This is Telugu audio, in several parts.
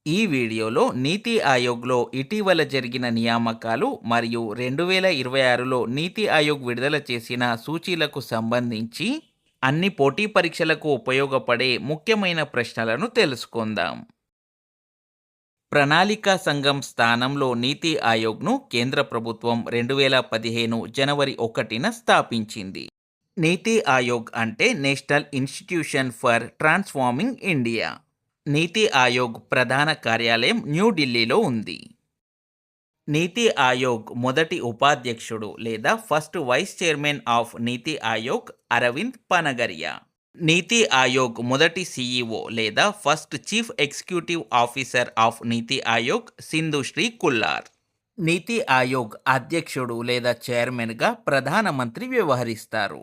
ఈ వీడియోలో నీతి ఆయోగ్‌లో ఇటీవల జరిగిన నియామకాలు మరియు 2026లో నీతి ఆయోగ్ విడుదల చేసిన సూచీలకు సంబంధించి అన్ని పోటీ పరీక్షలకు ఉపయోగపడే ముఖ్యమైన ప్రశ్నలను తెలుసుకుందాం. ప్రణాళికా సంఘం స్థానంలో నీతి ఆయోగ్‌ను కేంద్ర ప్రభుత్వం 2015 జనవరి 1న స్థాపించింది. నీతి ఆయోగ్ అంటే national institution for transforming India. నీతి ఆయోగ్ ప్రధాన కార్యాలయం న్యూఢిల్లీలో ఉంది. నీతి ఆయోగ్ మొదటి ఉపాధ్యక్షుడు లేదా first vice chairman of Niti Aayog Arvind Panagariya. నీతి ఆయోగ్ మొదటి సీఈఓ లేదా first chief executive officer of Niti Aayog Sindhushree Kullar. నీతి ఆయోగ్ అధ్యక్షుడు లేదా చైర్మన్గా ప్రధానమంత్రి వ్యవహరిస్తారు.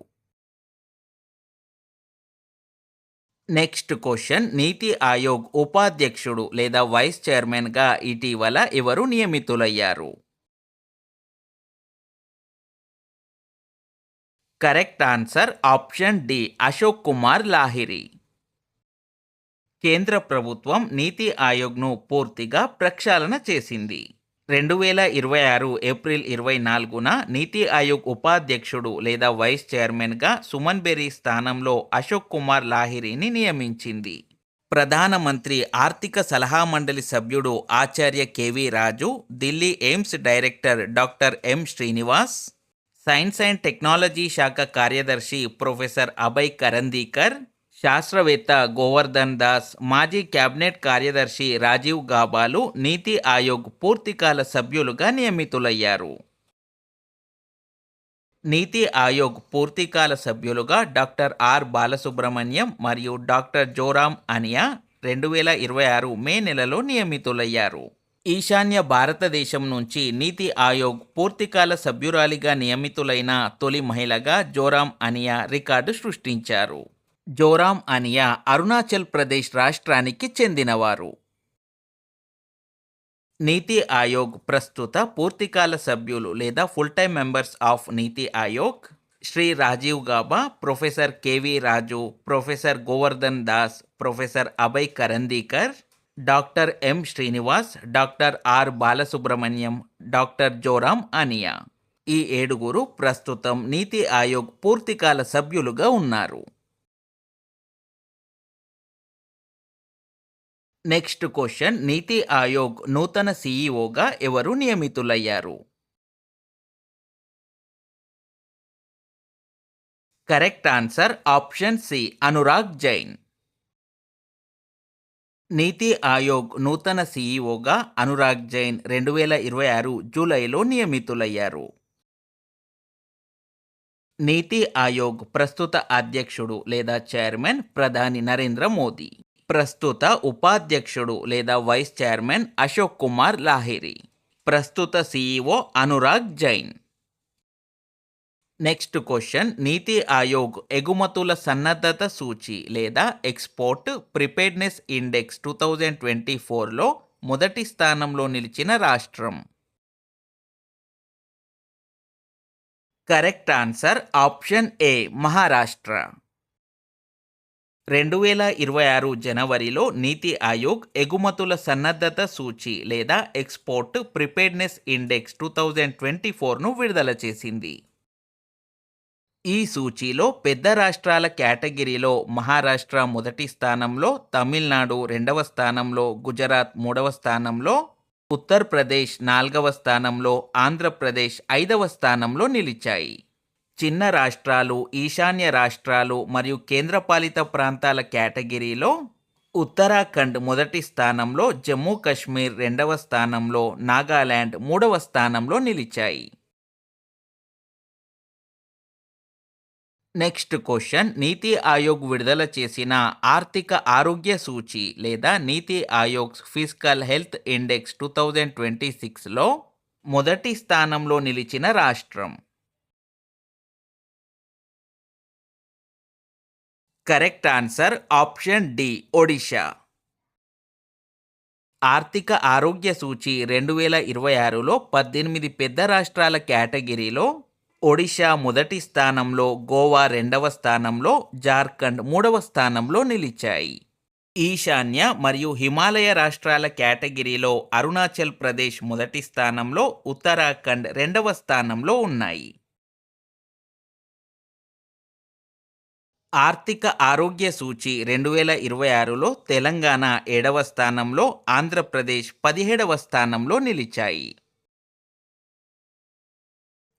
నెక్స్ట్ క్వశ్చన్, నీతి ఆయోగ్ ఉపాధ్యక్షుడు లేదా వైస్ చైర్మన్గా ఇటీవల ఎవరు నియమితులయ్యారు? Correct answer option D, Ashok Kumar Lahiri. కేంద్ర ప్రభుత్వం నీతి ఆయోగ్ను పూర్తిగా ప్రక్షాళన చేసింది. 2026 ఏప్రిల్ 24న నీతి ఆయోగ్ ఉపాధ్యక్షుడు లేదా వైస్ చైర్మన్గా సుమన్ బెర్రీ స్థానంలో అశోక్ కుమార్ లాహిరిని నియమించింది. ప్రధానమంత్రి ఆర్థిక సలహా మండలి సభ్యుడు ఆచార్య KV Raju, Delhi AIIMS director doctor M Srinivas, science and technology శాఖ కార్యదర్శి ప్రొఫెసర్ అభయ్ కరందీకర్, శాస్త్రవేత్త గోవర్ధన్ దాస్, మాజీ క్యాబినెట్ కార్యదర్శి రాజీవ్ గాబాలు నీతి ఆయోగ్ పూర్తికాల సభ్యులుగా నియమితులయ్యారు. నీతి ఆయోగ్ పూర్తికాల సభ్యులుగా డాక్టర్ ఆర్ బాలసుబ్రమణ్యం మరియు డాక్టర్ జోరామ్ అనియా 2026 మే నెలలో నియమితులయ్యారు. ఈశాన్య భారతదేశం నుంచి నీతి ఆయోగ్ పూర్తికాల సభ్యురాలిగా నియమితులైన తొలి మహిళగా జోరామ్ అనియా రికార్డు సృష్టించారు. జోరామ్ అనియా అరుణాచల్ ప్రదేశ్ రాష్ట్రానికి చెందినవారు. నీతి ఆయోగ్ ప్రస్తుత పూర్తికాల సభ్యులు లేదా full time members of Niti Aayog Shri Rajiv Gaba, professor KV Raju, professor Govardhan Das, professor Abhay Karandikar, doctor M Srinivas, doctor R Balasubramaniam, doctor Joram Aniya. ఈ 7గురు ప్రస్తుతం నీతి ఆయోగ్ పూర్తికాల సభ్యులుగా ఉన్నారు. నెక్స్ట్ క్వశ్చన్, నీతి ఆయోగ్ నూతన సీఈఓగా ఎవరు నియమితులయ్యారు? Correct answer option C, Anurag Jain. NITI Aayog నూతన సీఈఓగా అనురాగ్ జైన్ 2026 జూలైలో నియమితులయ్యారు. నీతి ఆయోగ్ ప్రస్తుత అధ్యక్షుడు లేదా చైర్మన్ ప్రధాని నరేంద్ర మోదీ. ప్రస్తుత ఉపాధ్యక్షుడు లేదా వైస్ చైర్మన్ అశోక్ కుమార్ లాహిరి. ప్రస్తుత CEO Anurag Jain. Next question, నీతి ఆయోగ్ ఎగుమతుల సన్నద్ధత సూచి లేదా ఎక్స్పోర్ట్ ప్రిపేర్డ్నెస్ ఇండెక్స్ 2024లో మొదటి స్థానంలో నిలిచిన రాష్ట్రం. Correct answer option A, Maharashtra. 2026 జనవరిలో నీతి ఆయోగ్ ఎగుమతుల సన్నద్ధత సూచి లేదా ఎక్స్పోర్ట్ ప్రిపేర్డ్నెస్ ఇండెక్స్ 2024ను విడుదల చేసింది. ఈ సూచీలో పెద్ద రాష్ట్రాల కేటగిరీలో మహారాష్ట్ర మొదటి స్థానంలో, తమిళనాడు 2వ స్థానంలో, గుజరాత్ 3వ స్థానంలో, ఉత్తరప్రదేశ్ 4వ స్థానంలో, ఆంధ్రప్రదేశ్ 5వ స్థానంలో నిలిచాయి. చిన్న రాష్ట్రాలు, ఈశాన్య రాష్ట్రాలు మరియు కేంద్రపాలిత ప్రాంతాల కేటగిరీలో ఉత్తరాఖండ్ మొదటి స్థానంలో, జమ్మూ కాశ్మీర్ 2వ స్థానంలో, నాగాలాండ్ 3వ స్థానంలో నిలిచాయి. నెక్స్ట్ క్వశ్చన్, నీతి ఆయోగ్ విడుదల చేసిన ఆర్థిక ఆరోగ్య సూచి లేదా NITI Aayog physical health index 2026లో మొదటి స్థానంలో నిలిచిన రాష్ట్రం. Correct answer option D, Odisha. ఆర్థిక ఆరోగ్య సూచి 2026లో 18 పెద్ద రాష్ట్రాల కేటగిరీలో ఒడిషా మొదటి స్థానంలో, గోవా 2వ స్థానంలో, జార్ఖండ్ 3వ స్థానంలో నిలిచాయి. ఈశాన్య మరియు హిమాలయ రాష్ట్రాల కేటగిరీలో అరుణాచల్ ప్రదేశ్ మొదటి స్థానంలో, ఉత్తరాఖండ్ రెండవ స్థానంలో ఉన్నాయి. ఆర్థిక ఆరోగ్య సూచి 2026లో తెలంగాణ 7వ స్థానంలో, ఆంధ్రప్రదేశ్ 17వ స్థానంలో నిలిచాయి.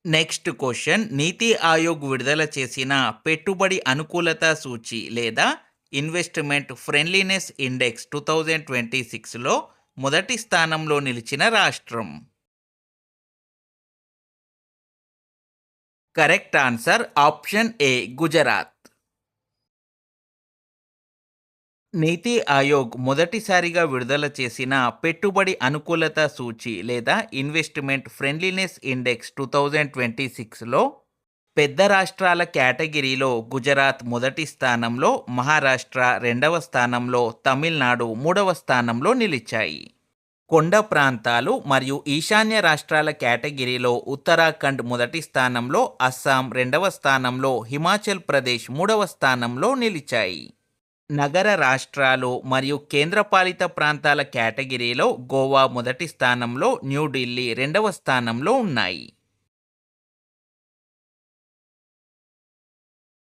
నెక్స్ట్ క్వశ్చన్, నీతి ఆయోగ్ విడుదల చేసిన పెట్టుబడి అనుకూలత సూచి లేదా ఇన్వెస్ట్మెంట్ ఫ్రెండ్లీనెస్ ఇండెక్స్ 2026లో మొదటి స్థానంలో నిలిచిన రాష్ట్రం. Correct answer option A, Gujarat. నీతి ఆయోగ్ మొదటిసారిగా విడుదల చేసిన పెట్టుబడి అనుకూలత సూచి లేదా ఇన్వెస్ట్మెంట్ ఫ్రెండ్లీనెస్ ఇండెక్స్ 2026లో పెద్ద రాష్ట్రాల కేటగిరీలో గుజరాత్ మొదటి స్థానంలో, మహారాష్ట్ర రెండవ స్థానంలో, తమిళనాడు మూడవ స్థానంలో నిలిచాయి. కొండ ప్రాంతాలు మరియు ఈశాన్య రాష్ట్రాల కేటగిరీలో ఉత్తరాఖండ్ మొదటి స్థానంలో, అస్సాం రెండవ స్థానంలో, హిమాచల్ ప్రదేశ్ మూడవ స్థానంలో నిలిచాయి. నగర రాష్ట్రాలు మరియు కేంద్రపాలిత ప్రాంతాల కేటగిరీలో గోవా మొదటి స్థానంలో, న్యూఢిల్లీ రెండవ స్థానంలో ఉన్నాయి.